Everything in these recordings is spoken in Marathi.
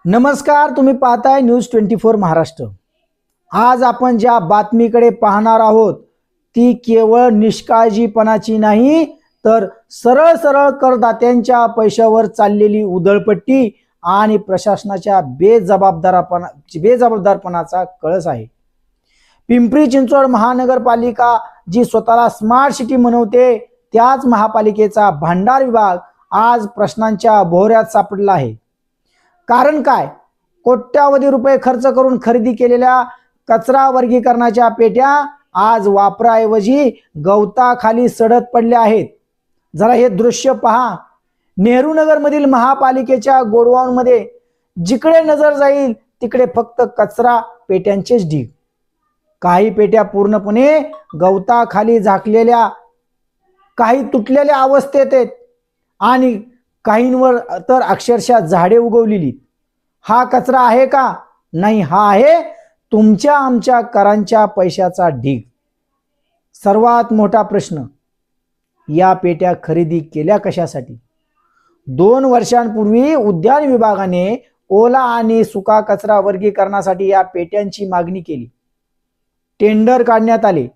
नमस्कार, तुम्ही पाहताय न्यूज 24 महाराष्ट्र। आज आपण ज्या बातमीकडे पाहणार आहोत ती केवळ निष्काळजीपणाची नाही तर सरळ सरळ करदात्यांच्या पैशावर चाललेली उधळपट्टी आणि प्रशासनाच्या बेजबाबदारपणाचा कळस आहे। पिंपरी चिंचवड महानगरपालिका जी स्वतःला स्मार्ट सिटी म्हणवते त्याच महापालिकेचा भांडार विभाग आज प्रश्नांच्या भोवऱ्यात सापडला आहे। कारण काय? कोट्यावधी रुपये खर्च करून खरेदी केलेल्या कचरा वर्गीकरणाच्या पेट्या आज वापराऐवजी गवताखाली सडत पडल्या आहेत। जरा हे दृश्य पहा। नेहरू नगर मधील महापालिकेच्या गोडाऊनमध्ये जिकडे नजर जाईल तिकडे फक्त कचरा पेट्यांचेच ढीग। काही पेट्या पूर्णपणे गवताखाली झाकलेल्या, काही तुटलेल्या अवस्थेत आहेत आणि काहींवर तर अक्षरशः झाडे उगवलेली। हा कचरा आहे का? नाही, हा आहे तुमच्या आमच्या करांच्या पैशाचा ढीग। सर्वात मोठा प्रश्न, या पेट्या खरेदी केल्या कशासाठी? 2 वर्षांपूर्वी उद्यान विभागाने ओला आणि सुका कचरा वर्गीकरणासाठी या पेट्यांची मागणी केली। टेंडर काढण्यात आले,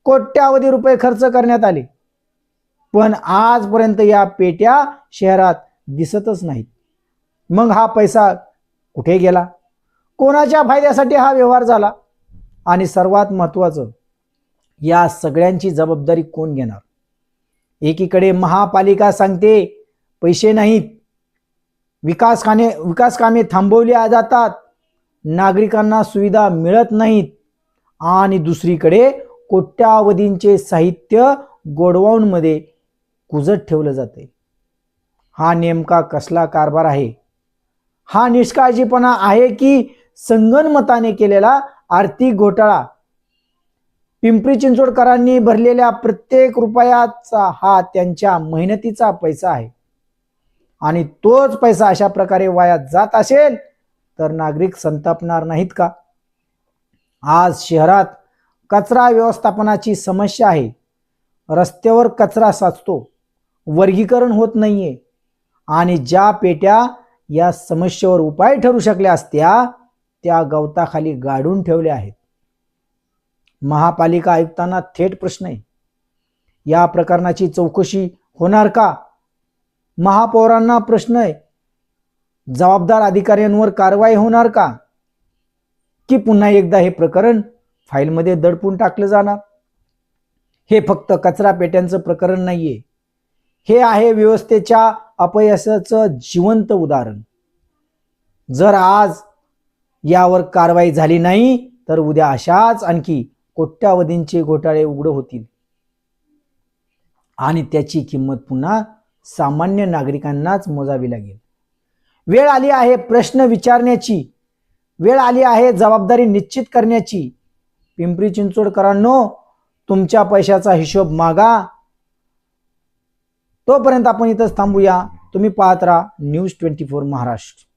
कोट्यावधी रुपये खर्च करण्यात आले, पण आजपर्यंत या पेट्या शहरात दिसतच नाहीत। मग हा पैसा कुठे गेला? कोणाच्या फायद्यासाठी हा व्यवहार झाला? आणि सर्वात महत्त्वाचं, या सगळ्यांची जबाबदारी कोण घेणार? एकीकडे महापालिका सांगते पैसे नाहीत, विकास कामे थांबवली जातात, नागरिकांना सुविधा मिळत नाहीत, आणि दुसरीकडे कोट्यावधींचे साहित्य गोडाऊनमध्ये कुजत ठेवलं जाते। हा नेमका कसला कारभार आहे? हा निष्काळजीपणा आहे की संगनमताने केलेला आर्थिक घोटाळा? पिंपरी चिंचवडकरांनी भरलेल्या प्रत्येक रुपयाचा हा त्यांच्या मेहनतीचा पैसा आहे, आणि तोच पैसा अशा प्रकारे वाया जात असेल तर नागरिक संतापणार नाहीत का? आज शहरात कचरा व्यवस्थापनाची समस्या आहे। रस्त्यावर कचरा साचतो, वर्गीकरण होत नाहीये, आणि ज्या पेट्या या समस्येवर उपाय ठरू शकल्या असत्या त्या गवताखाली गाडून ठेवल्या आहेत। महापालिका आयुक्तांना थेट प्रश्न आहे, या प्रकरणाची चौकशी होणार का? महापौरांना प्रश्न आहे, जबाबदार अधिकाऱ्यांवर कारवाई होणार का? की पुन्हा एकदा हे प्रकरण फाईलमध्ये दडपून टाकलं जाणार? हे फक्त कचरा पेट्यांचं प्रकरण नाहीये, हे आहे व्यवस्थेच्या अपयशाचं जिवंत उदाहरण। जर आज यावर कारवाई झाली नाही तर उद्या अशाच आणखी कोट्यावधींचे घोटाळे उघड होतील, आणि त्याची किंमत पुन्हा सामान्य नागरिकांनाच मोजावी लागेल। वेळ आली आहे प्रश्न विचारण्याची, वेळ आली आहे जबाबदारी निश्चित करण्याची। पिंपरी चिंचवडकरांनो, तुमच्या पैशाचा हिशोब मागा। तोपर्यंत आपण इथंच थांबूया। तुम्ही पाहत राहा न्यूज 24 महाराष्ट्र।